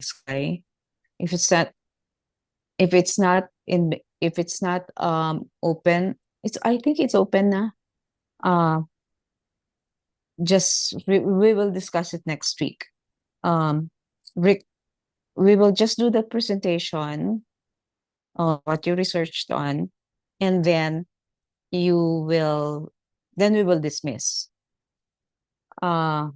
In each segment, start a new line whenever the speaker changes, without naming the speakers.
sky. If it's not, if it's not open, it's I think it's open na. Uh, just we will discuss it next week. Um, Rick, we will just do the presentation what you researched on, and you will then we will dismiss. Uh,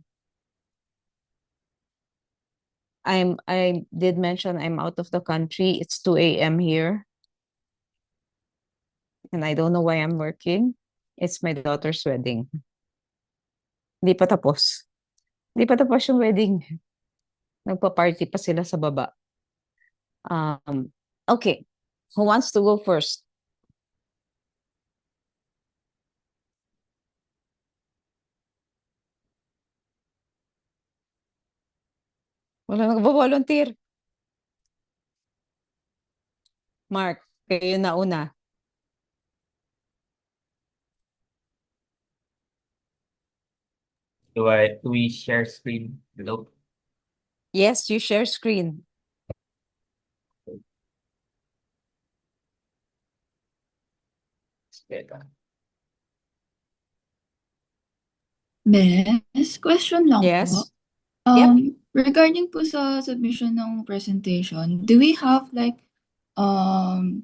I did mention I'm out of the country. It's 2 a.m. here, and I don't know why I'm working. It's my daughter's wedding. Di pa tapos. Di pa tapos yung wedding. Nagpa-party pa sila sa baba. Okay. Who wants to go first? Wala nagvo-volunteer. Mark, kayo na una.
Do we share screen below?
Yes, you share screen.
Teka.
Bes, question lang po.
Yes. Yep.
Regarding po sa submission ng presentation, do we have like um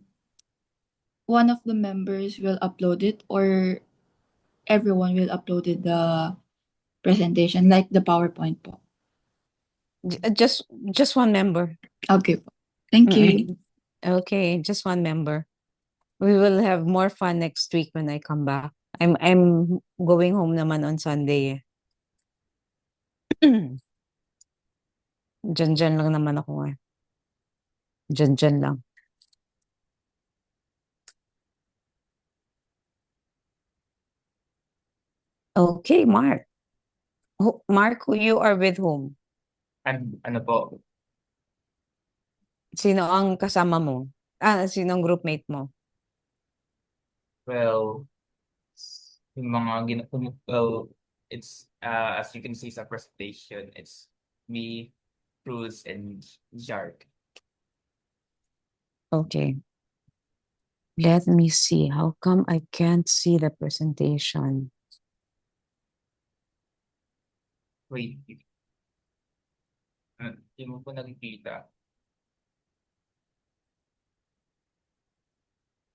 one of the members will upload it or everyone will upload it the presentation like the PowerPoint po?
Just one member.
Okay po. Thank you.
Mm-mm. Okay, just one member. We will have more fun next week when I come back. I'm going home naman on Sunday. Diyan lang naman ako eh. Diyan lang. Okay, Mark. Mark, you are with whom?
Ano po?
Sino ang kasama mo? Sino ang groupmate mo?
Well, yung mga well, it's as you can see sa presentation, it's me, Cruz, and Jark.
Okay. Let me see. How come I can't see the presentation?
Wait. Hindi mo po nakikita.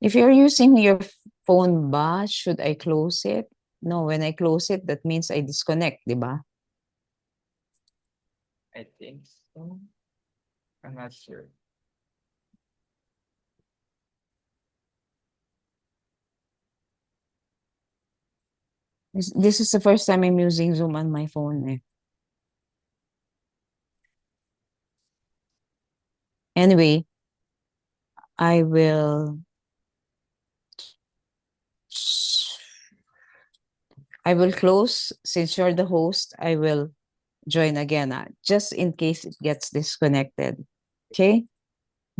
If you're using your phone ba, should I close it? No, when I close it, that means I disconnect, di ba?
I think so. I'm not sure.
This is the first time I'm using Zoom on my phone. Eh. Anyway, I will close. Since you're the host, I will join again, just in case it gets disconnected. Okay?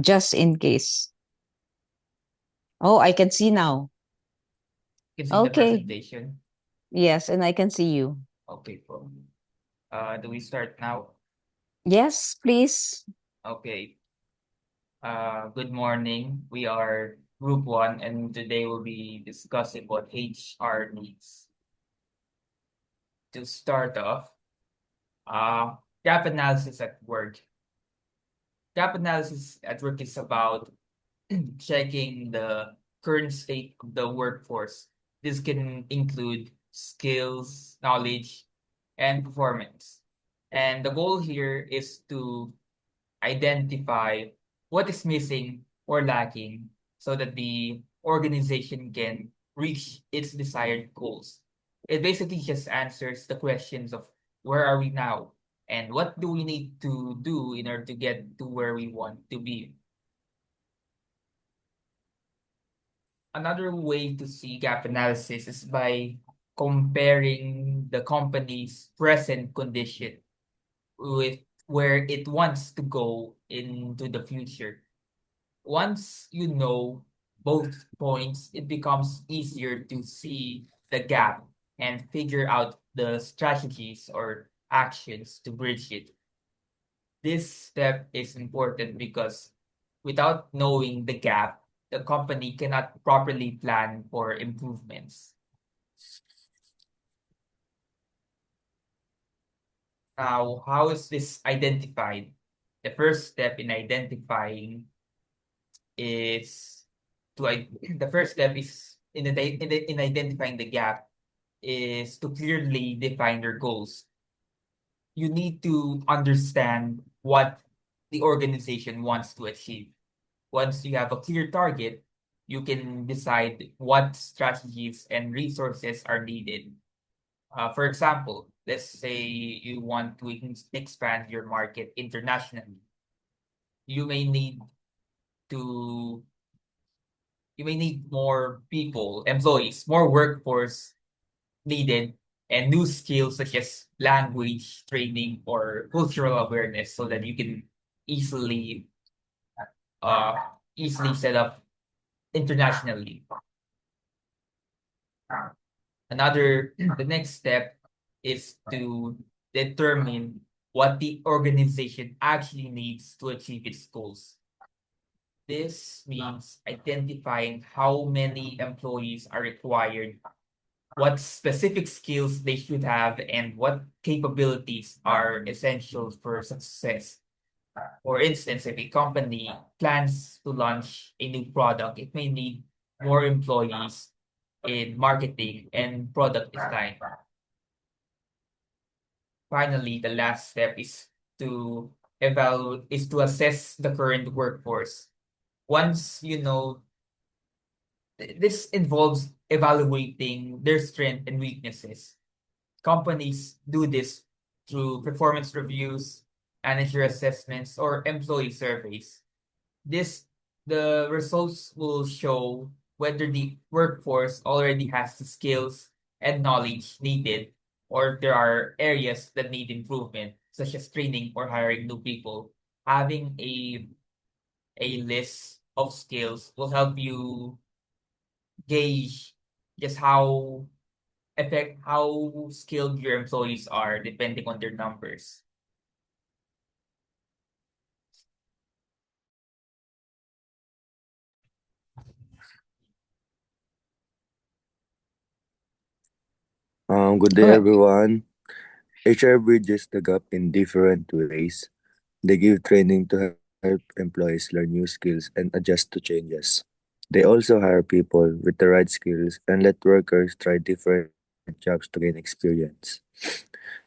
Just in case. Oh, I can see now.
You can see the
Okay.
presentation.
Yes, and I can see you.
Okay po. Do we start now?
Yes, please.
Okay. Good morning. We are Group 1, and today we'll be discussing what HR needs. To start off, gap analysis at work. Gap analysis at work is about checking the current state of the workforce. This can include skills, knowledge, and performance. And the goal here is to identify what is missing or lacking so that the organization can reach its desired goals. It basically just answers the questions of where are we now and what do we need to do in order to get to where we want to be. Another way to see gap analysis is by comparing the company's present condition with where it wants to go into the future. Once you know both points, it becomes easier to see the gap and figure out the strategies or actions to bridge it. This step is important because without knowing the gap, the company cannot properly plan for improvements. Now, how is this identified? The first step in identifying is the first step is in identifying the gap is to clearly define your goals. You need to understand what the organization wants to achieve. Once you have a clear target, you can decide what strategies and resources are needed. For example, let's say you want to expand your market internationally. You may need to you may need more people, employees, more workforce needed, and new skills such as language training or cultural awareness so that you can easily uh easily set up internationally. The next step is to determine what the organization actually needs to achieve its goals. This means identifying how many employees are required, what specific skills they should have, and what capabilities are essential for success. For instance, if a company plans to launch a new product, it may need more employees in marketing and product design. Finally, the last step is to assess the current workforce. Once you know this involves evaluating their strengths and weaknesses. Companies do this through performance reviews, manager assessments, or employee surveys. This the results will show whether the workforce already has the skills and knowledge needed, or if there are areas that need improvement, such as training or hiring new people. Having a list of skills will help you gauge just how skilled your employees are depending on their numbers.
Good day,
Right.
everyone. HR bridges the gap in different ways. They give training to help employees learn new skills and adjust to changes. They also hire people with the right skills and let workers try different jobs to gain experience.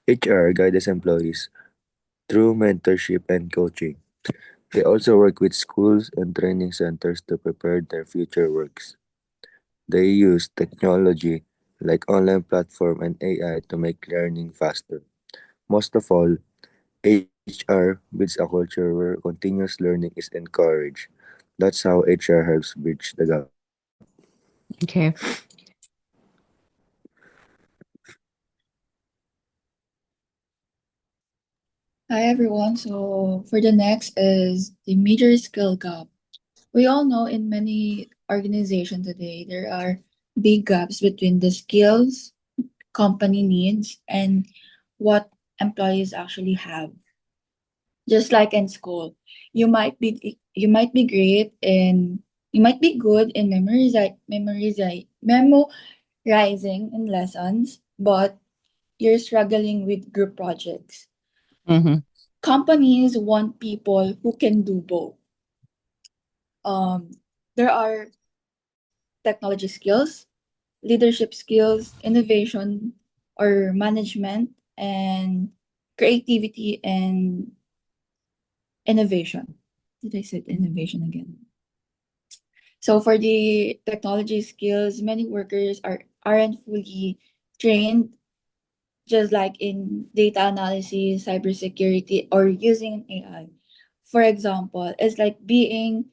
HR guides employees through mentorship and coaching. They also work with schools and training centers to prepare their future works. They use technology like online platform and AI to make learning faster. Most of all, HR builds a culture where continuous learning is encouraged. That's how HR helps bridge the gap.
Okay.
Hi everyone. So for the next is the major skill gap. We all know in many organizations today there are big gaps between the skills company needs and what employees actually have. Just like in school, you might be great in you might be good in memorizing in lessons, but you're struggling with group projects.
Mm-hmm.
Companies want people who can do both. Um, there are technology skills, leadership skills, innovation or management, and creativity and innovation. Did I say innovation again? So for the technology skills, many workers aren't fully trained, just like in data analysis, cybersecurity, or using AI. For example, it's like being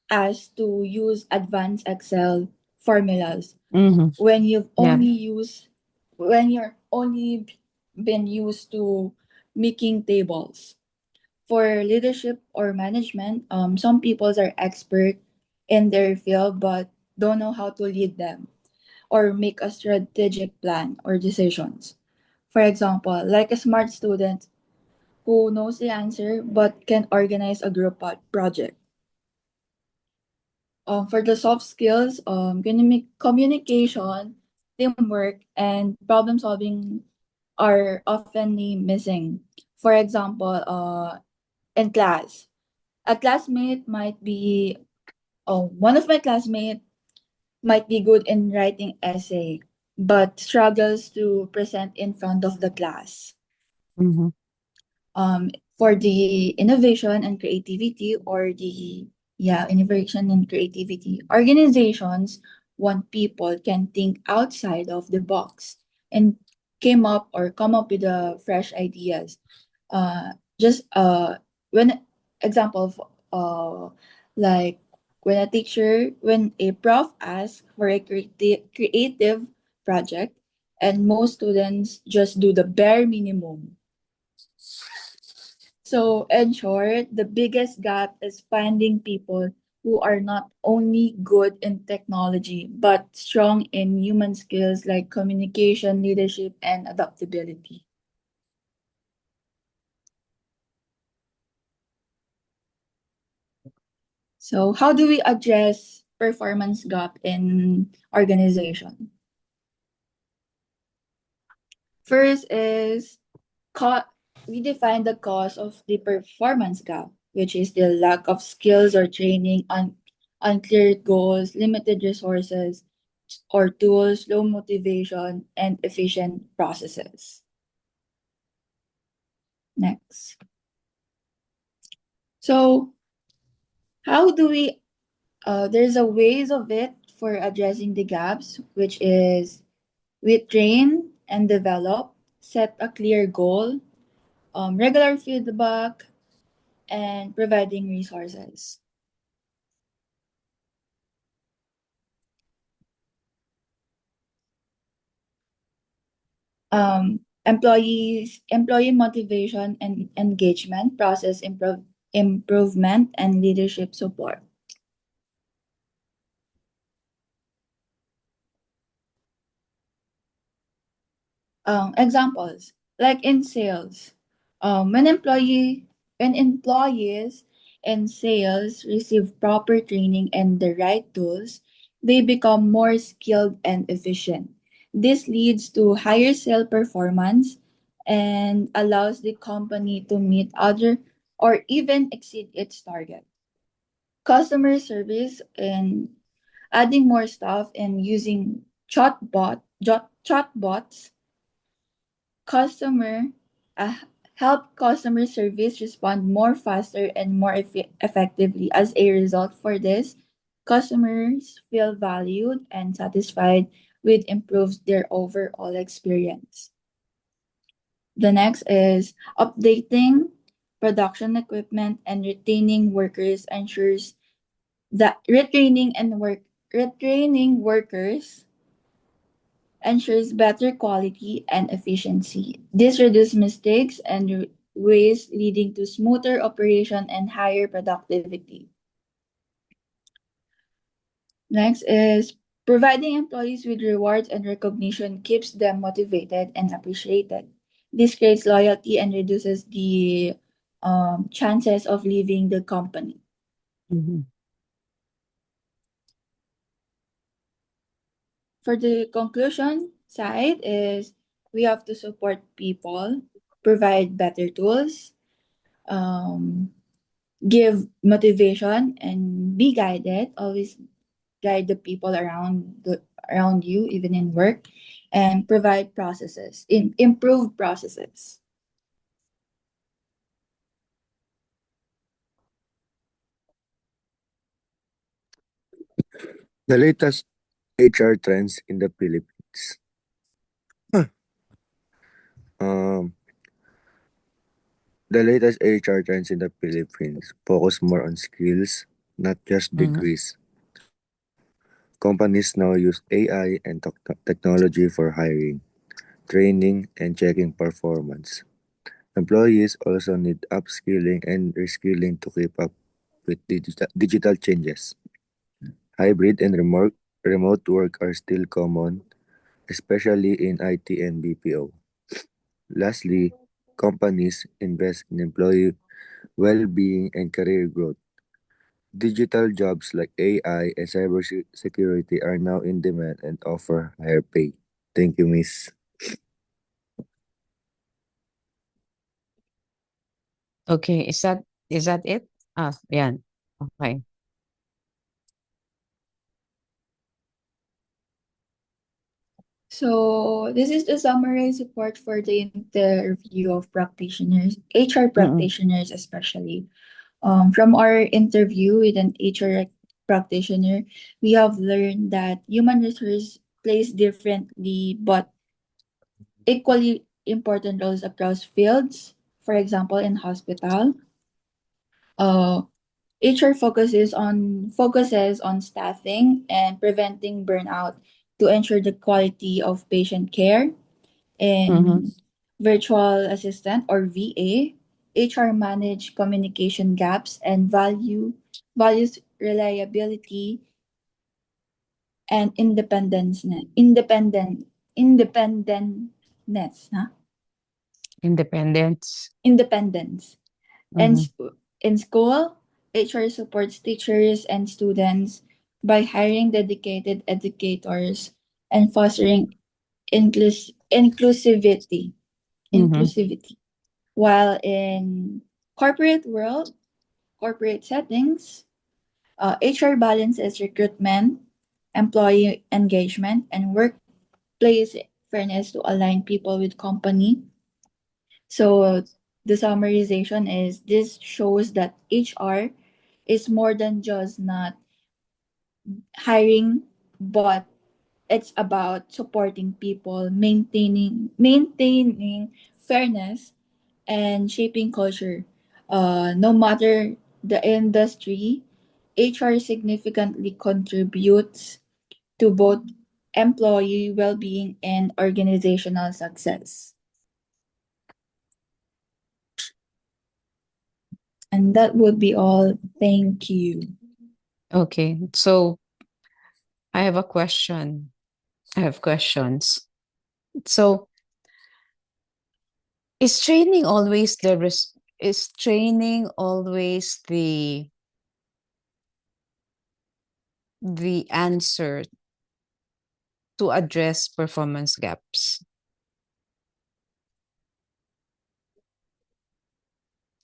asked to use advanced Excel formulas
Mm-hmm.
when you've
Yeah.
only used when you're only been used to making tables. For leadership or management, some people are expert in their field but don't know how to lead them or make a strategic plan or decisions. For example, like a smart student who knows the answer but can organize a group project. For the soft skills, communication, teamwork, and problem solving are often missing. For example, in class, a classmate might be, one of my classmates might be good in writing essay, but struggles to present in front of the class.
Mm-hmm.
For the innovation and creativity, or the innovation and creativity, organizations want people can think outside of the box and come up with fresh ideas. Just when example of like when a prof asks for a creative project, and most students just do the bare minimum. So, in short, the biggest gap is finding people who are not only good in technology, but strong in human skills like communication, leadership, and adaptability. So, how do we address performance gap in organization? First is co- we define the cause of the performance gap, which is the lack of skills or training, unclear goals, limited resources or tools, low motivation, and efficient processes. Next. So, how do we, there's a ways of it for addressing the gaps, which is we train and develop, set a clear goal, regular feedback, and providing resources. Employee motivation and engagement, improvement, and leadership support. Examples like in sales, when employees in sales receive proper training and the right tools, they become more skilled and efficient. This leads to higher sale performance and allows the company to meet other or even exceed its target. Customer service and adding more staff and using chatbots customer uh, help customer service respond more faster and more effectively. As a result for this, customers feel valued and satisfied, which improves their overall experience. The next is updating production equipment and retaining workers ensures that retraining workers ensures better quality and efficiency. This reduces mistakes and waste, leading to smoother operation and higher productivity. Next is providing employees with rewards and recognition keeps them motivated and appreciated. This creates loyalty and reduces the chances of leaving the company.
Mm-hmm.
For the conclusion side is we have to support people, provide better tools, um, give motivation, and be guided. Always guide the people around you, even in work, and provide improve processes.
The latest HR trends in the Philippines. Um, the latest HR trends in the Philippines focus more on skills, not just
Mm-hmm.
degrees. Companies now use AI and technology for hiring, training, and checking performance. Employees also need upskilling and reskilling to keep up with digital changes. Hybrid and remote work are still common, especially in IT and BPO. Lastly, companies invest in employee well-being and career growth. Digital jobs like AI and cybersecurity are now in demand and offer higher pay. Thank you, Miss.
Okay, is that it? Yeah. Okay.
So this is the summarized report for the interview of practitioners, HR
Mm-mm.
practitioners especially. From our interview with an HR practitioner, we have learned that human resource plays differently but equally important roles across fields. For example, in hospital, uh, HR focuses on staffing and preventing burnout to ensure the quality of patient care.
Mm-hmm.
In virtual assistant or VA, HR manage communication gaps and values reliability and independence, huh?
Independence.
Independence. And
Mm-hmm.
in school, HR supports teachers and students by hiring dedicated educators and fostering inclusivity.
Mm-hmm.
Inclusivity. While in corporate world, corporate settings, HR balances recruitment, employee engagement, and workplace fairness to align people with company. So the summarization is this shows that HR is more than just not hiring, but it's about supporting people, maintaining fairness and shaping culture. No matter the industry, HR significantly contributes to both employee well-being and organizational success. And that would be all. Thank you.
Okay. So I have a question. I have questions. So is training always the answer to address performance gaps?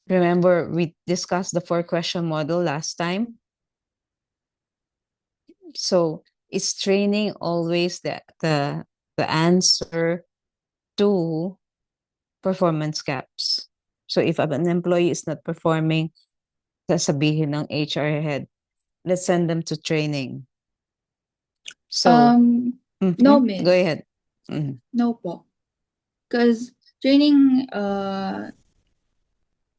Remember we discussed the four question model last time? So is training always the answer to performance gaps? So if an employee is not performing, sasabihin ng HR head, let's send them to training. So,
No,
go
miss.
ahead. Mhm.
No po. Because training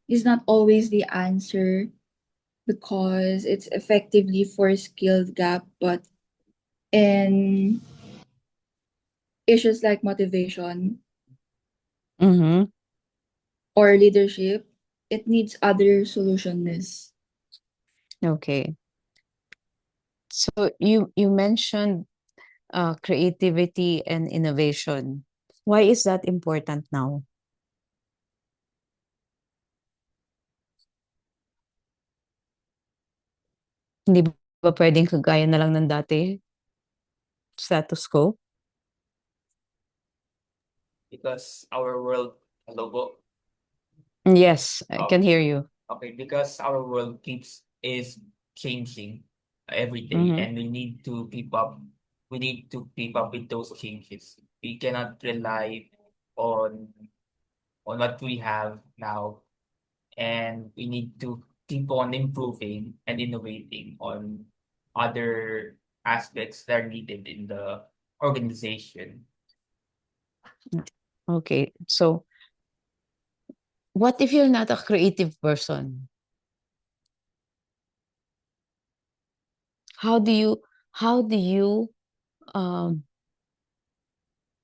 is not always the answer because it's effectively for skills gap, but in issues like motivation
Mhm.
or leadership, it needs other solutions.
Okay. So you mentioned creativity and innovation. Why is that important now? Hindi ba pwedeng kagaya na lang ng dati? Status quo?
because our world, hello po.
Yes, I can
Okay,
hear you.
okay, because our world keeps is changing every day,
Mhm.
and we need to keep up. We need to keep up with those changes. We cannot rely on what we have now, and we need to keep on improving and innovating on other aspects that are needed in the organization.
Okay. So, what if you're not a creative person? How do you how do you um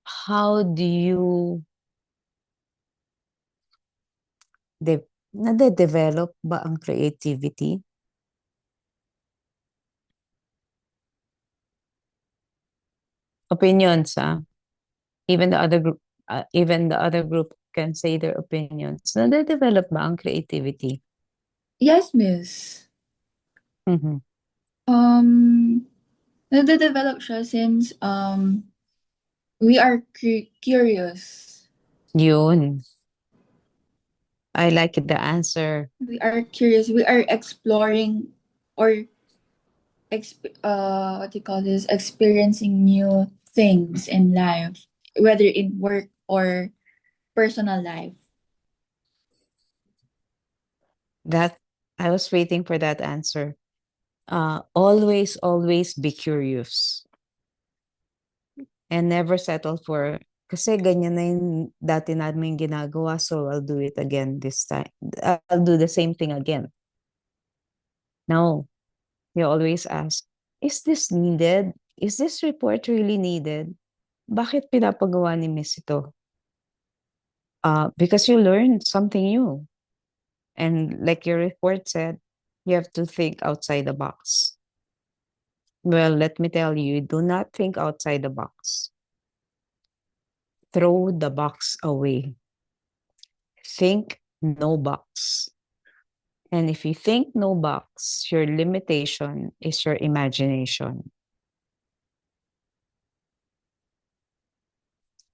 how do you de nade-develop ba ang creativity? Opinions, even the other group can say their opinions. Nade-develop ba ang creativity?
Yes, miss.
Mhm.
Nade-develop siya since we are curious.
Yun. I like the answer.
We are curious. We are exploring or what do you call this? Experiencing new things in life, whether in work or personal life.
That I was waiting for that answer. Always be curious and never settle for kasi ganyan na yung dati namin ginagawa, so I'll do it again this time. I'll do the same thing again. No, you always ask, is this needed? Is this report really needed? Bakit pinapagawa ni Miss ito? Because you learned something new. And like your report said, you have to think outside the box. Well, let me tell you, do not think outside the box. Throw the box away. Think no box. And if you think no box, your limitation is your imagination.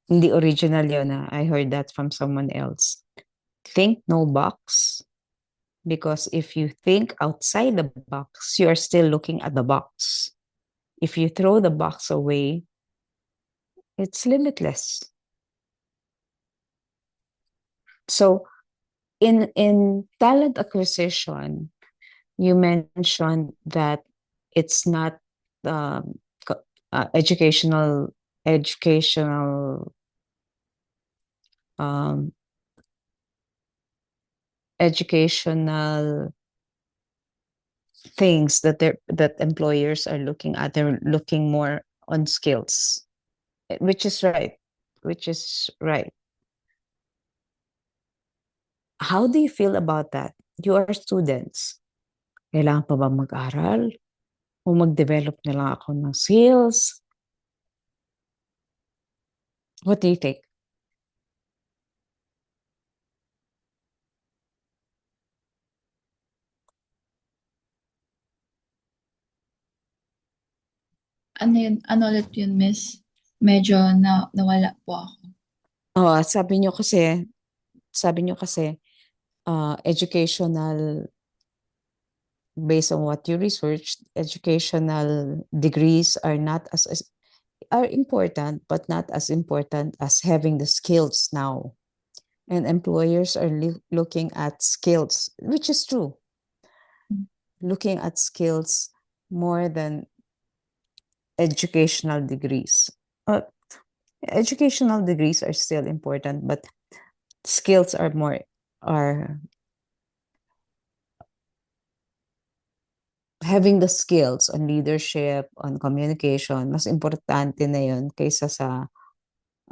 Hindi original yun. I heard that from someone else. Think no box. Because if you think outside the box, you are still looking at the box. If you throw the box away, it's limitless. So in talent acquisition, you mentioned that it's not um, educational um, educational things that employers are looking at. They're looking more on skills, which is right. Which is right. How do you feel about that? You are students. Kailangan pa ba mag-aral? O mag-develop na lang ako ng skills? What do you think?
Ano yun? Ano ulit yun, miss? Medyo nawala po ako.
Oh, sabi niyo kasi educational, based on what you researched, educational degrees are not are important, but not as important as having the skills now. And employers are looking at skills, which is true. Looking at skills more than educational degrees. Educational degrees are still important, but skills are having the skills on leadership, on communication, mas importante na yun kaysa sa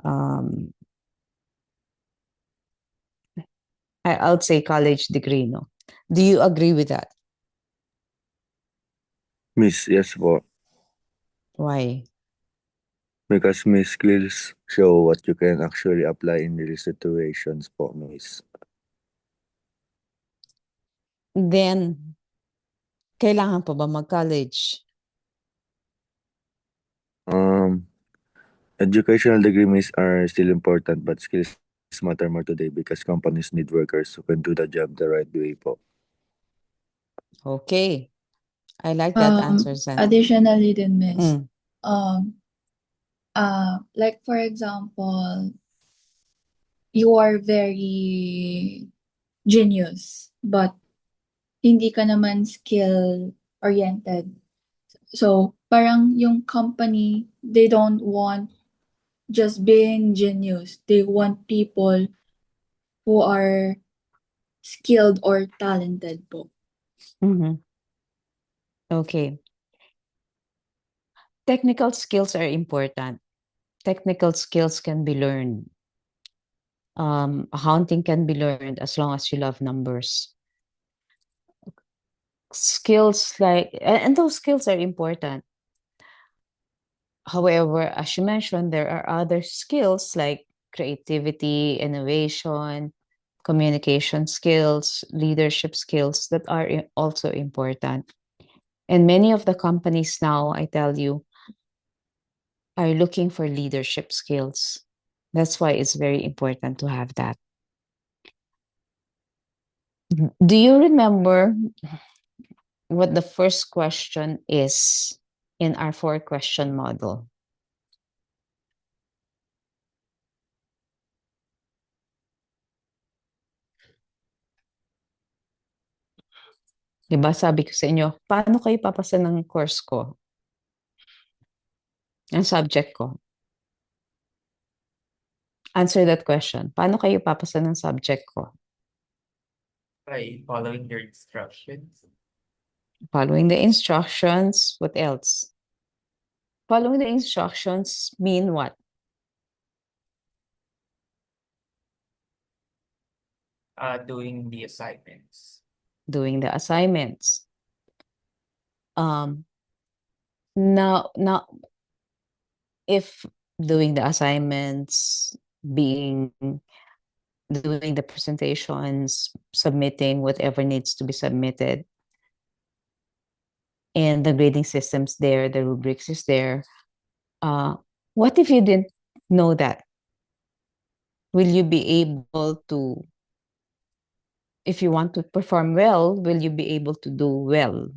um, I would say college degree, no? Do you agree with that?
Miss, yes po.
Why?
Because Miss skills show what you can actually apply in real situations po, Miss.
Then, kailangan pa ba mag-college?
Educational degree, Miss, are still important, but skills matter more today because companies need workers who can do the job the right way po.
Okay. I like that answer, San.
Additionally din, miss,
Mm.
like for example, you are very genius, but hindi ka naman skill-oriented. So, parang yung company, they don't want just being genius. They want people who are skilled or talented po.
Mhm. Okay. Technical skills are important. Technical skills can be learned. Accounting can be learned as long as you love numbers. Skills and those skills are important. However, as you mentioned, there are other skills like creativity, innovation, communication skills, leadership skills that are also important. And many of the companies now, I tell you, are looking for leadership skills. That's why it's very important to have that. Do you remember what the first question is in our 4-question model? Diba sabi ko sa inyo, paano kayo papasa ng course ko? Ang subject ko. Answer that question. Paano kayo papasa ng subject ko?
By following your instructions.
Following the instructions. What else? Following the instructions mean what?
Doing the assignments.
Doing the assignments. Now, if doing the assignments, doing the presentations, submitting whatever needs to be submitted, and the grading system's there, the rubrics is there. What if you didn't know that? Will you be able to, if you want to perform well, will you be able to do well?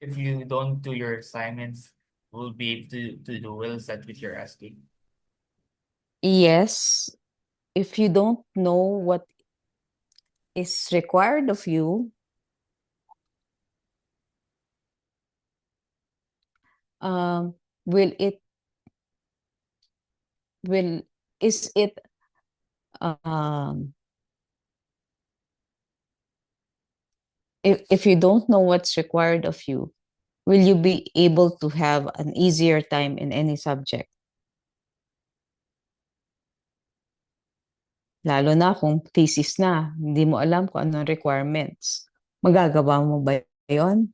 If you don't do your assignments, we'll be able to do well. Is that what you're asking?
Yes, if you don't know what is required of you, will it will is it if you don't know what's required of you, will you be able to have an easier time in any subject? Lalo na kung thesis na, hindi mo alam kung anong requirements. Magagawa mo ba yun?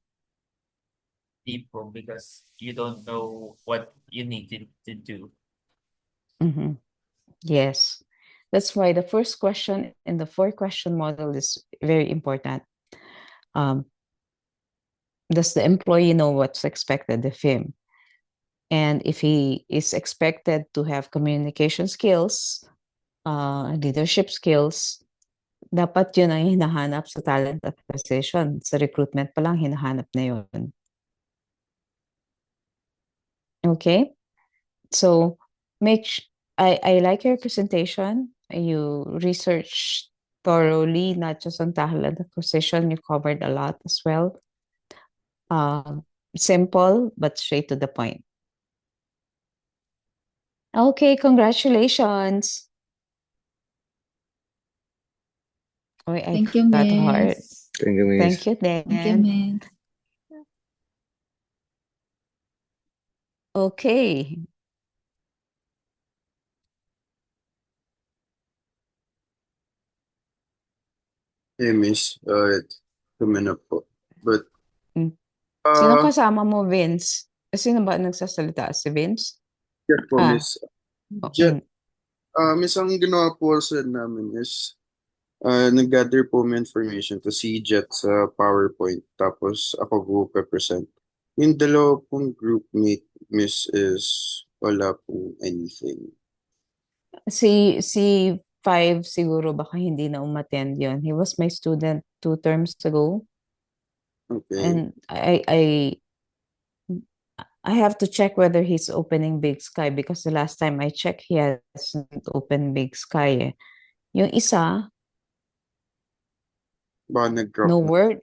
People, because you don't know what you need to do.
Mm-hmm. Yes. That's why the first question in the 4-question model is very important. Does the employee know what's expected of him? And if he is expected to have communication skills, leadership skills, dapat yun ang hinahanap sa talent acquisition. Sa recruitment pa lang, hinahanap na yun. Okay? So, I like your presentation. You researched thoroughly, not just on talent acquisition. You covered a lot as well. Simple, but straight to the point. Okay, congratulations. Oh, I
Thank you,
got heart.
Miss.
Thank you, Miss.
Thank you,
Thank you,
Dan.
Miss.
Okay.
Hey, Miss. Coming up po. But,
Sino
uh,
kasama mo, Vince? Sino ba nagsasalita? Si Vince?
yes po,
Ah,
Miss.
mm.
Miss, ang ginawa po sa namin is, nag-gather po may information to si Jet sa PowerPoint. Tapos ako po present. Yung dalawa pong groupmate, Miss, is wala pong anything.
Si Five siguro baka hindi na umattend yon. He was my student 2 terms ago.
Okay.
And I have to check whether he's opening Big Sky because the last time I checked, he hasn't opened Big Sky. Yung isa,
Baka nag-drop
no
na.
word.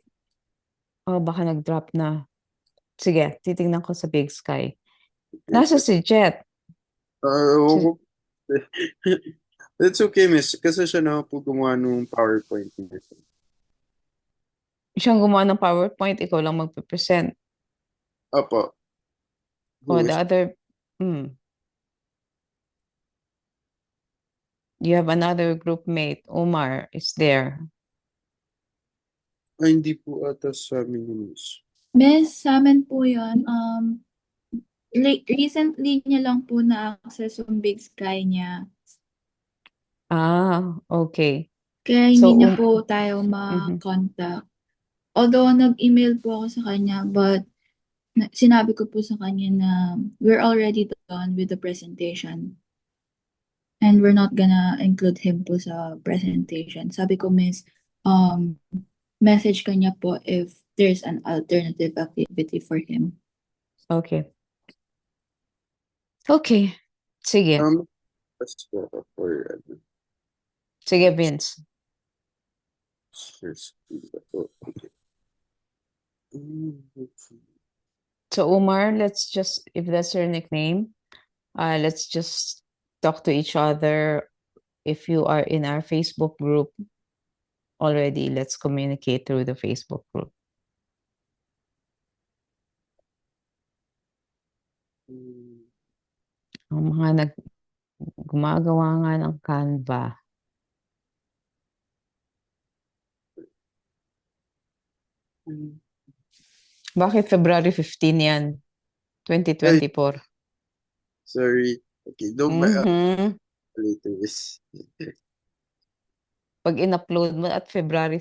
Oh, baka nag-drop na. Sige, titingnan ko sa Big Sky. Nasa si Jet.
Uh, That's okay, Miss. Kasi siya na po gumawa ng PowerPoint.
Siyang gumawa ng PowerPoint, ikaw lang magpe-present.
Apo.
Oh,
Who
the
is,
other, you have another group mate, Omar, is there.
ay, hindi po ata sa amin yun, Miss.
Miss, sa amin po yun. Recently niya lang po na-access yung Big Sky niya.
Okay.
Kaya
So,
hindi niya po tayo
mhm.
ma-contact. Although nag-email po ako sa kanya, but sinabi ko po sa kanya na we're already done with the presentation. And we're not gonna include him po sa presentation. Sabi ko, Miss, message ka niya po if there's an alternative activity for him.
Okay. Okay. Sige.
That's for
Sige, Vince.
here's okay.
So, Umar, let's just, if that's your nickname, let's just talk to each other. If you are in our Facebook group already, let's communicate through the Facebook group. Ang mga gumagawa nga ng Canva. Bakit February 15 yan? 2024.
Sorry. Okay, don't
Mhm.
later is.
Pag in-upload mo at February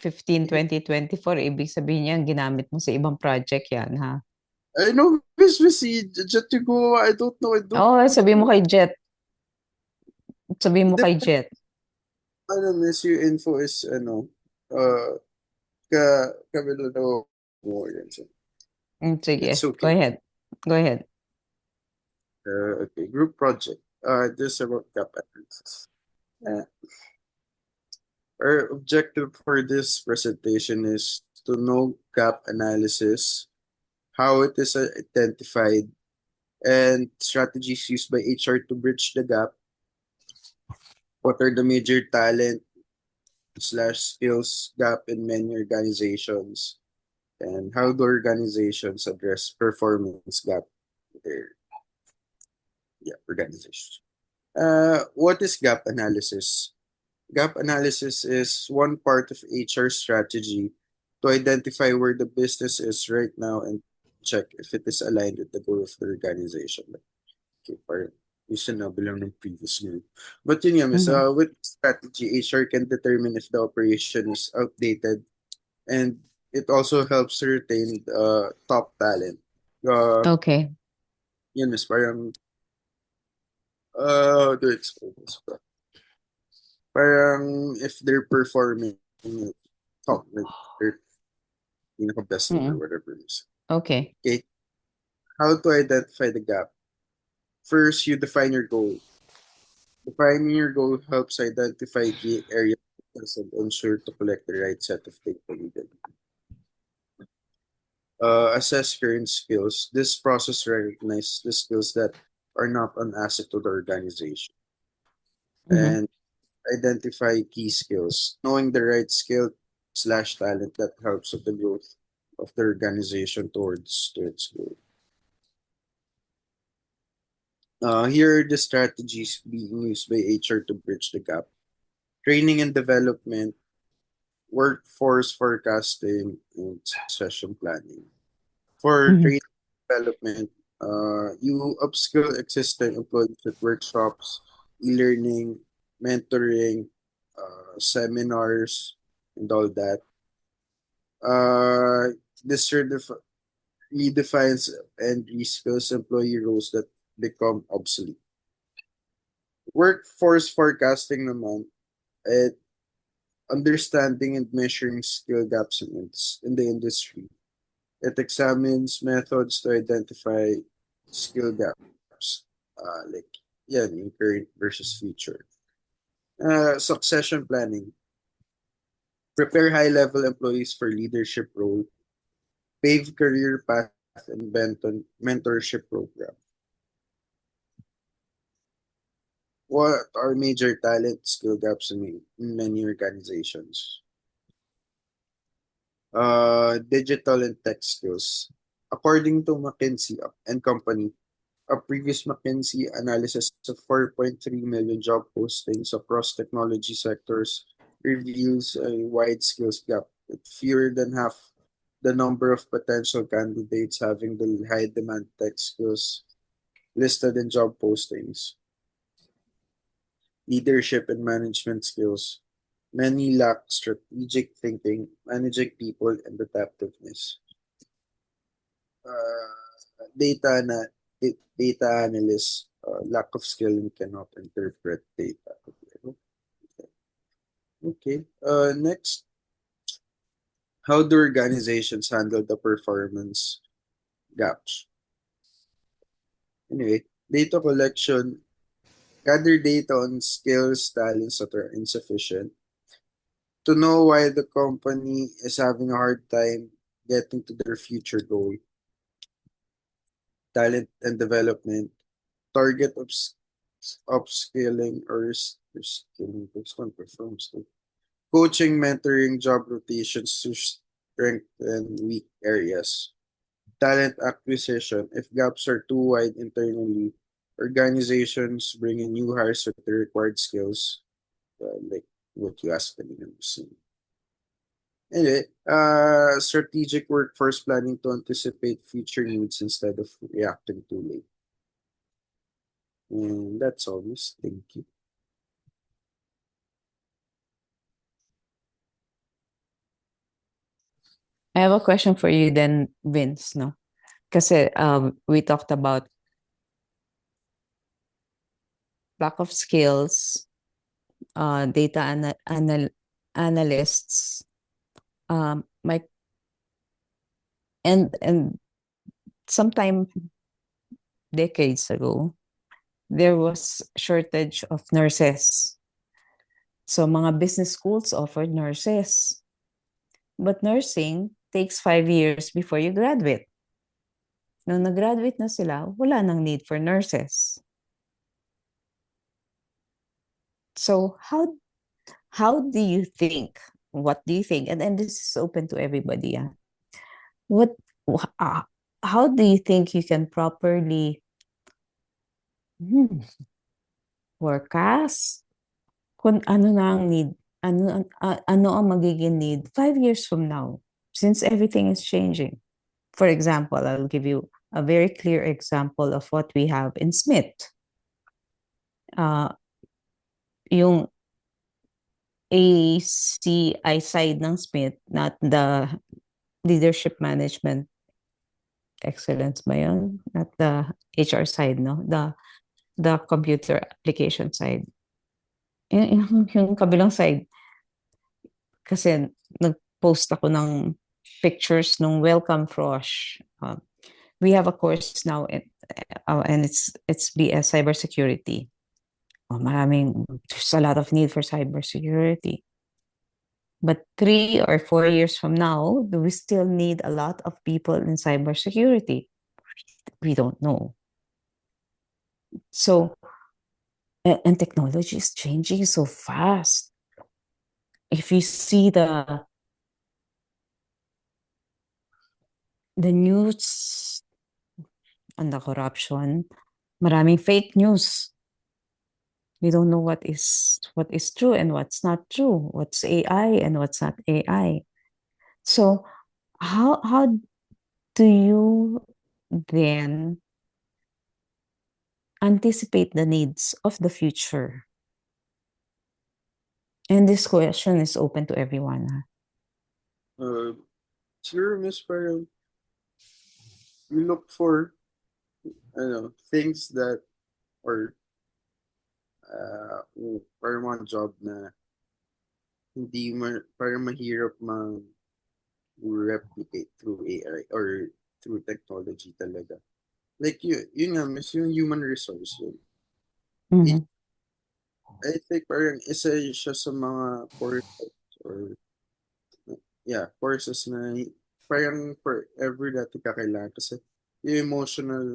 15, 2024, ibig sabihin yan, ginamit mo sa ibang project yan, ha?
I know, Miss si Jet to go. I don't know.
Oo, sabi mo kay Jet. Sabi mo
Hindi,
kay Jet.
Miss, yung info is, kabila daw mo yan. So,
Sige,
it's
go
okay.
ahead. Go ahead.
Okay, group project. This about gap analysis. Our objective for this presentation is to know gap analysis, how it is identified, and strategies used by HR to bridge the gap. What are the major talent slash skills gap in many organizations, and how do organizations address performance gap in their organizations. What is gap analysis? Gap analysis is one part of HR strategy to identify where the business is right now and check if it is aligned with the goal of the organization. Okay, parang yung sinabi lang ng previous group. But yun nga, miss, with strategy, HR can determine if the operation is outdated, and it also helps to retain top talent.
Okay.
Yun, miss, parang, do I explain this? Parang if they're performing top, like they're pinaka-best or whatever it is.
Okay.
Okay, how to identify the gap? First, you define your goal. Defining your goal helps identify key areas and ensure to collect the right set of data needed. Assess current skills. This process recognizes the skills that are not an asset to the organization. And identify key skills. Knowing the right skill slash talent that helps with the growth of the organization towards to its goal. Here are the strategies being used by HR to bridge the gap. Training and development, workforce forecasting, and succession planning. For training and development, you upskill existing employees with workshops, e-learning, mentoring, seminars, and all that. This redefines and reskills employee roles that become obsolete. Workforce forecasting naman, at understanding and measuring skill gaps in the industry. It examines methods to identify skill gaps, like in current versus future. Succession planning. Prepare high-level employees for leadership role, pave career path, and mentorship program. What are major talent skill gaps in many organizations? Digital and tech skills. According to McKinsey and Company, a previous McKinsey analysis of 4.3 million job postings across technology sectors reveals a wide skills gap, with fewer than half the number of potential candidates having the high demand tech skills listed in job postings, leadership and management skills. Many lack strategic thinking, managing people, and adaptiveness. Data na data analysts, lack of skill and cannot interpret data. Okay. Next, how do organizations handle the performance gaps? Anyway, data collection, gather data on skills, talents that are insufficient to know why the company is having a hard time getting to their future goal. Talent and development, target upskilling or skilling. This one performs. Coaching, mentoring, job rotations to strengthen weak areas. Talent acquisition. If gaps are too wide internally, organizations bring in new hires with the required skills, like what you asked kanina. Anyway, strategic workforce planning to anticipate future needs instead of reacting too late. And that's all, miss. Thank you.
I have a question for you then, Vince, no? Kasi we talked about lack of skills, data analysts, my and sometime decades ago, there was shortage of nurses. So mga business schools offered nurses. But nursing takes 5 years before you graduate. Nung nag-graduate na sila, wala nang need for nurses. So how do you think? What do you think? And this is open to everybody. What how do you think you can properly forecast kung ano na ang need, ano ang magiging need 5 years from now, since everything is changing? For example, I'll give you a very clear example of what we have in Smith. Yung ACI side ng Smith, not the leadership management excellence ba yun? Not the HR side, no? The computer application side. Yung kabilang side, kasi nag-post ako ng pictures ng welcome frosh. We have a course now and it's BS cybersecurity. There's a lot of need for cybersecurity. But 3 or 4 years from now, do we still need a lot of people in cybersecurity? We don't know. So, and technology is changing so fast. If you see the news on the corruption, maraming fake news. We don't know what is true and what's not true, what's AI and what's not AI. So how do you then anticipate the needs of the future? And this question is open to everyone.
Sir, Miss, parang you look for things that or parang mga job na hindi parang mahirap replicate through AI or through technology talaga. Like yun nga, miss, yung human resource yun.
Mhm.
I think parang isa siya sa mga courses or courses na parang forever natin kakailangan kasi yung emotional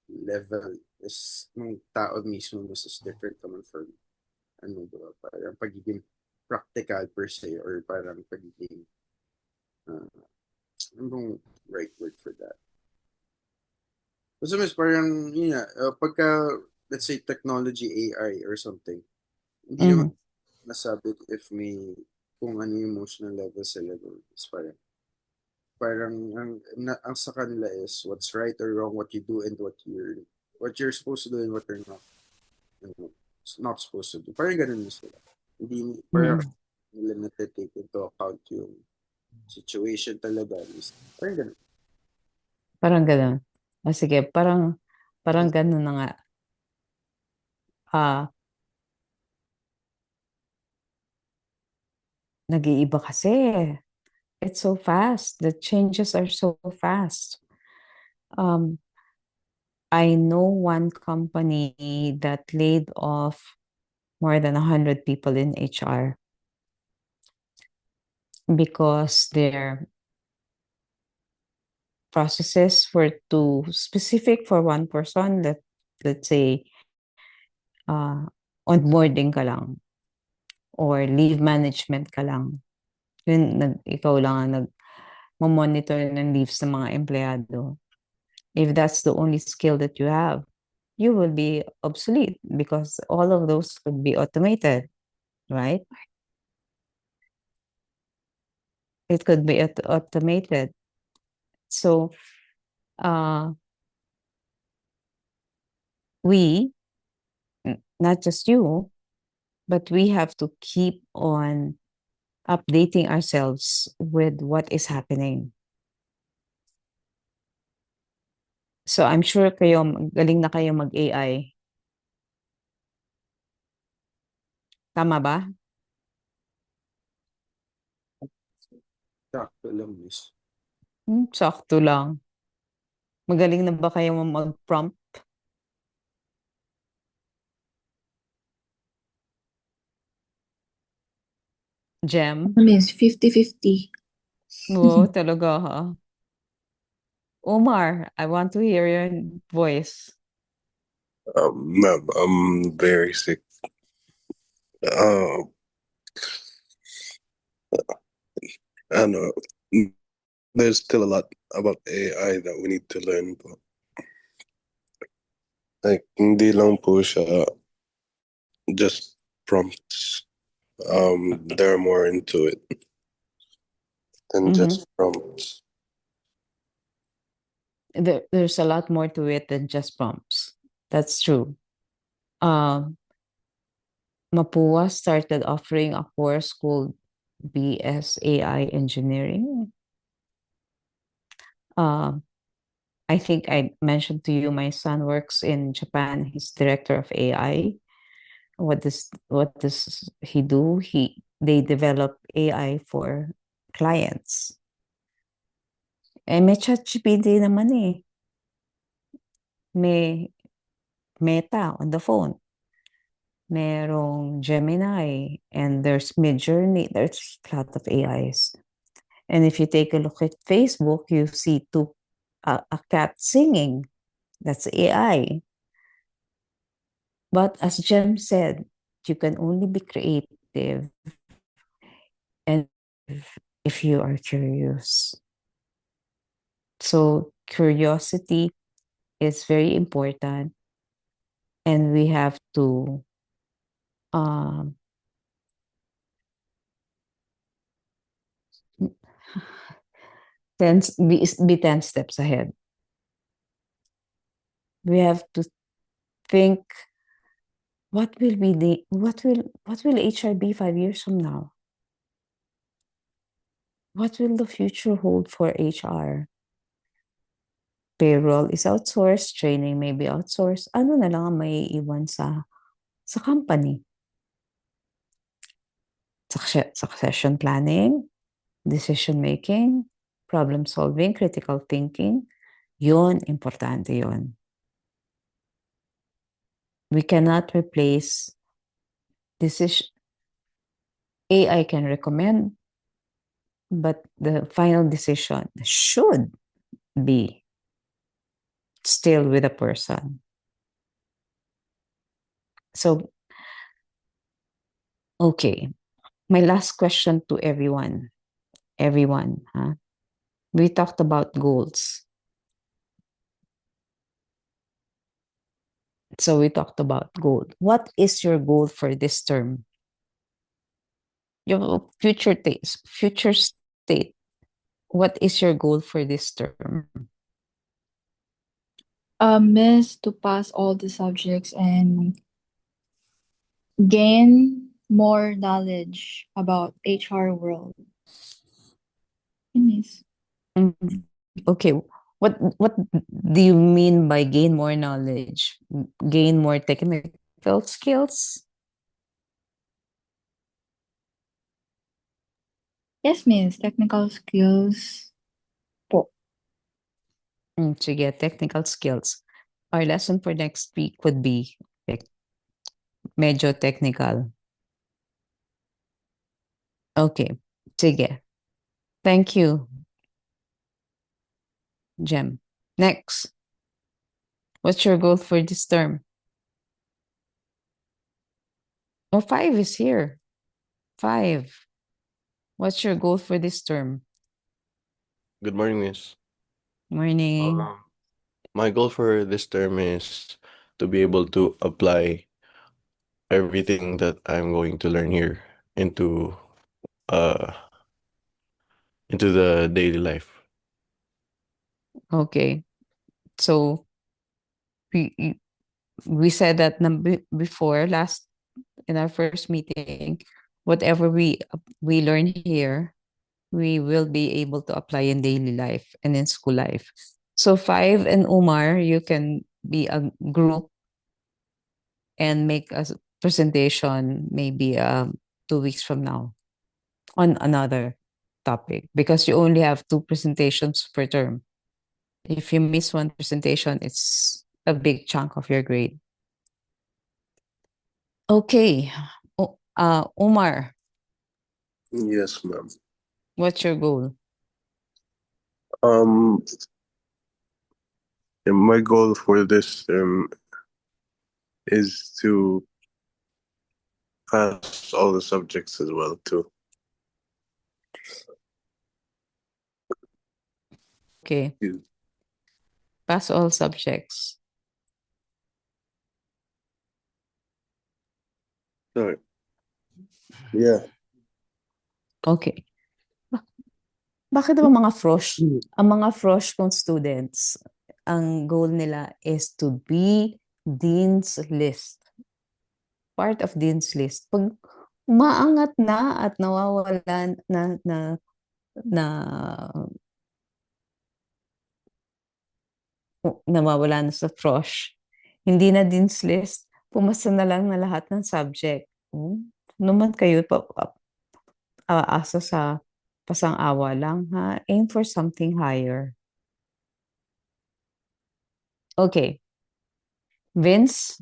level is ng tao mismo is different naman from diba? Parang pagiging practical per se or parang pagiging anong right word for that? Kasi mas parang yun nga, pagka let's say technology AI or something, hindi naman nasabi if may kung ano yung emotional level sa level is parang parang ang sa kanila is what's right or wrong, what you do and what you're supposed to do and what you're not, not supposed to do. Parang ganun na sila. Hindi, parang
Mm.
nila na-take into account yung situation talaga. Parang ganun.
Parang gano'n. Sige, parang gano'n na nga. Ah, nag-iiba kasi. It's so fast. The changes are so fast. Um, I know one company that laid off more than 100 people in HR because their processes were too specific for one person. Let's say, uh, onboarding ka lang or leave management ka lang. Ikaw lang ang monitor ng leaves ng mga empleyado. If that's the only skill that you have, you will be obsolete because all of those could be automated, right? It could be automated. So, uh, we, not just you, but we have to keep on updating ourselves with what is happening. So I'm sure galing na kayo mag-AI. Tama ba?
Sakto lang, miss.
Sakto lang. Magaling na ba kayo mag-prompt? Gem?
Miss, 50-50.
Oo, talaga ha. Omar, I want to hear your voice.
Ma'am, I'm very sick. Uh, I don't know. There's still a lot about AI that we need to learn, but like hindi lang po siya just prompts. They're more into it than just prompts.
There's a lot more to it than just prompts. That's true. Mapua started offering a course called BSAI Engineering. I think I mentioned to you my son works in Japan. He's director of AI. What does he do? They develop AI for clients. May ChatGPT naman eh. May Meta on the phone. Merong Gemini, and there's Midjourney. There's a lot of AIs. And if you take a look at Facebook, you see a cat singing. That's AI. But as Jem said, you can only be creative and if you are curious. So curiosity is very important, and we have to um, be 10 steps ahead. We have to think what will HR be 5 years from now? What will the future hold for HR? Payroll is outsourced, training may be outsourced. Ano na lang ang may iwan sa company? Succession planning, decision making, problem solving, critical thinking. Yon, importante yon. We cannot replace decision. AI can recommend, but the final decision should be still with a person. So, okay. My last question to everyone. Huh? We talked about goals. So we talked about goal. What is your goal for this term? Your future state. what is your goal for this term?
Miss, to pass all the subjects and gain more knowledge about HR world. Miss.
Mm, Okay, what do you mean by gain more knowledge? Gain more technical skills?
Yes, Miss. Technical skills po.
Sige, technical skills. Our lesson for next week would be like medyo technical. Okay, sige. Thank you, Jem. Next, what's your goal for this term? Oh, 5 is here. 5. What's your goal for this term?
Good morning, Miss.
Morning.
My goal for this term is to be able to apply everything that I'm going to learn here into uh into the daily life.
Okay. So we we said that before last in our first meeting, whatever we learn here, we will be able to apply in daily life and in school life. So 5 and Umar, you can be a group and make a presentation maybe 2 weeks from now on another topic because you only have 2 presentations per term. If you miss one presentation, it's a big chunk of your grade. Okay. Umar,
Yes, ma'am.
what's your goal?
Um, and my goal for this term is to pass all the subjects as well too.
Okay.
Yeah.
Pass all subjects.
Sorry. Yeah.
Okay. Bakit ba mga frosh? Ang mga frosh kong students, ang goal nila is to be Dean's List. Part of Dean's List. Pag maangat na at nawawalan na nawawala na sa frosh, hindi na Dean's List, pumasa na lang na lahat ng subject. Naman kayo aasa sa pasang-awa lang, ha? Aim for something higher. Okay. Vince?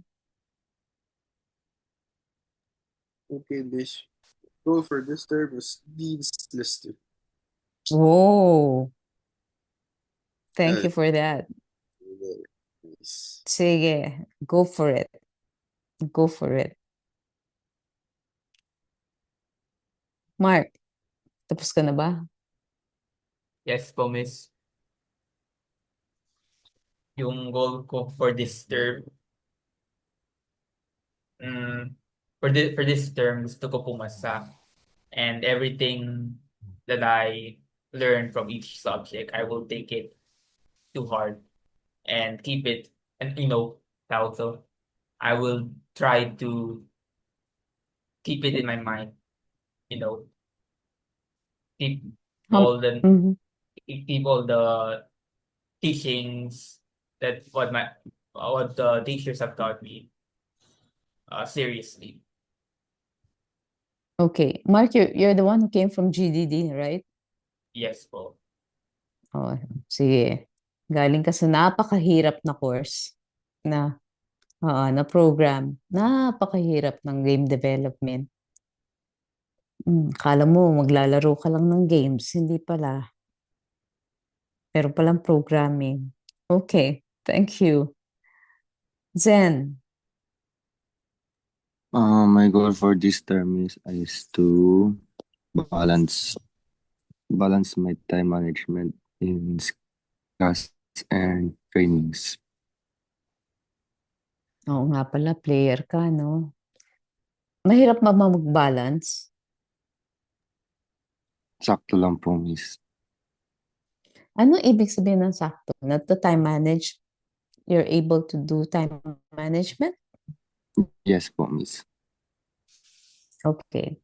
Okay, this goal for this term is Dean's List.
Whoa. Thank
Uh,
you for that.
Nice.
Sige, go for it. Go for it. Mark, tapos ka na ba?
Yes po, Miss. Yung goal ko for this term, for this term, gusto ko pumasa. And everything that I learn from each subject, I will take it too hard and keep it, and also, I will try to keep it in my mind, you know, keep
Um,
all the
mhm.
keep all the teachings that what the teachers have taught me seriously.
Okay. Mark, you're the one who came from GDD, right?
Yes po.
Oh, sige. Galing ka sa napakahirap na course na program. Napakahirap ng game development. Kala mo maglalaro ka lang ng games, hindi pala. Meron palang programming. Okay, thank you. Zen,
My goal for this term is to balance balance my time management in class and trainings.
oo nga pala, player ka, no? Mahirap ba mag-balance?
Sakto lang po, miss.
Ano ibig sabihin ng sakto? Not to time manage, you're able to do time management?
Yes po, miss.
Okay.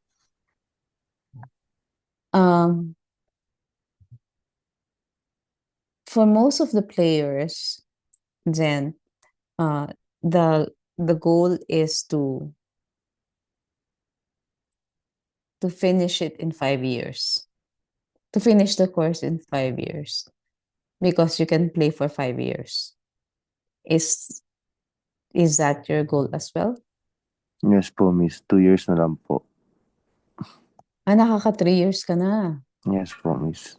Um, for most of the players, then uh, the the goal is to finish it in 5 years. To finish the course in 5 years. Because you can play for 5 years. Is that your goal as well?
Yes po, miss. 2 years na lang po.
Nakaka 3 years ka na.
Yes po, miss.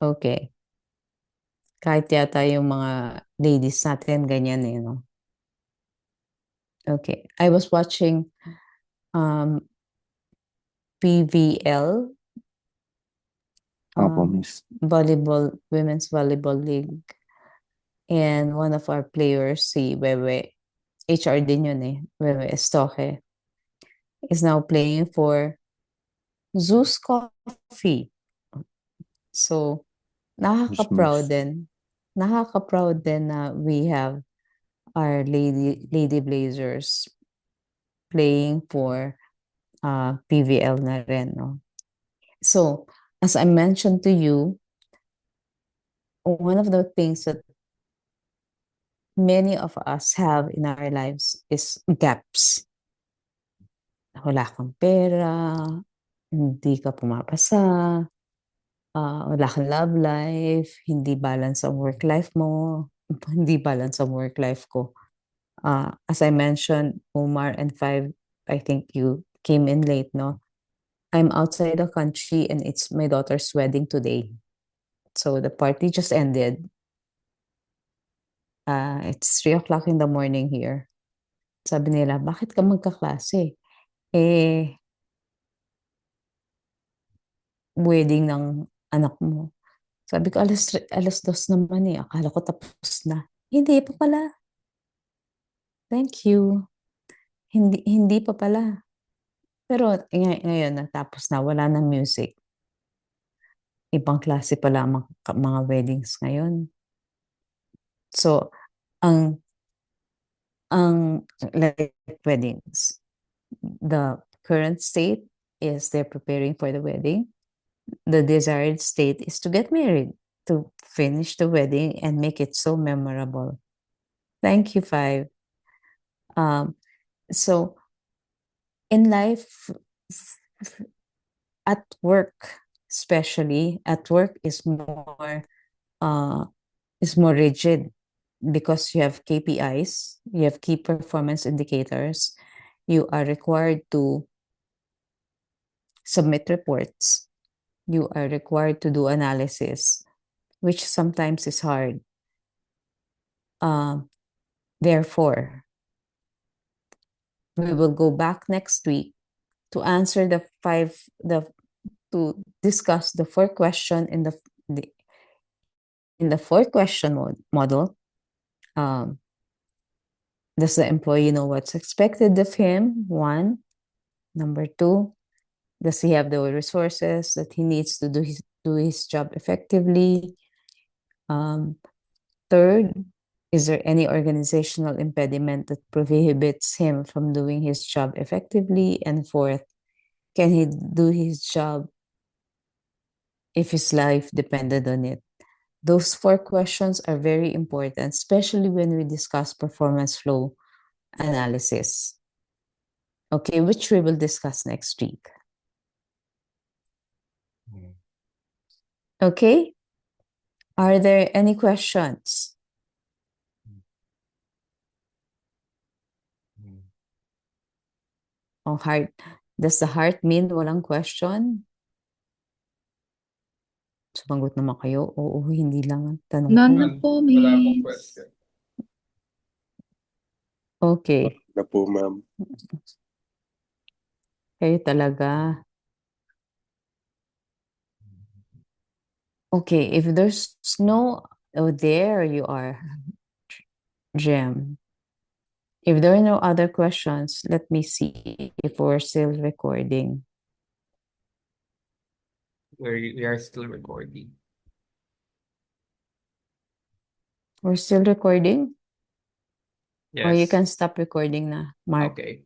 Okay. Kahit yata yung mga ladies natin, ganyan eh, no? Okay. I was watching PVL,
Opo, miss.
Women's Volleyball League. And one of our players, si Wewe, HR din yun eh, Wewe Estoque, is now playing for Zeus Coffee. So,
Yes,
nakaka-proud
miss.
din. Nakaka-proud din na we have our Lady Blazers playing for PVL na rin, no? So, as I mentioned to you, one of the things that many of us have in our lives is gaps. Wala kang pera, hindi ka pumapasa, wala kang love life, hindi balance ang work life mo, hindi balance ang work life ko. As I mentioned, Omar and Five, I think you came in late, no? I'm outside the country and it's my daughter's wedding today. So the party just ended. It's 3 o'clock in the morning here. Sabi nila, bakit ka magkaklase? Eh, wedding ng anak mo. Sabi ko, alas 2 naman eh. Akala ko tapos na. Hindi pa pala. Thank you. Hindi pa pala. Pero ngayon, natapos na. Wala na music. Ibang klase pala ang mga weddings ngayon. So, ang like weddings, the current state is they're preparing for the wedding. The desired state is to get married, to finish the wedding and make it so memorable. Thank you, Five. So in life, at work, especially at work uh, is more rigid because you have KPIs, you have key performance indicators. You are required to submit reports. You are required to do analysis, which sometimes is hard. Therefore, we will go back next week to answer to discuss the 4 question in the 4 question model. Does the employee know what's expected of him? 1. Number 2, does he have the resources that he needs to do his job effectively? 3rd, is there any organizational impediment that prohibits him from doing his job effectively? And 4th, can he do his job if his life depended on it? Those 4 questions are very important, especially when we discuss performance flow analysis. Okay, which we will discuss next week. Okay? Are there any questions? Oh, heart. Does the heart mean walang question? Sumagot naman kayo. Oo, hindi lang ang tanong
None
ko.
na po,
Wala akong
miss.
question.
Okay.
Na po, ma'am.
Kayo talaga. Okay, if there's no... Oh, there you are, Jem. If there are no other questions, let me see if we're still recording.
We are still recording.
We're still recording? Or you
Yes.
can stop recording na, Mark.
Okay.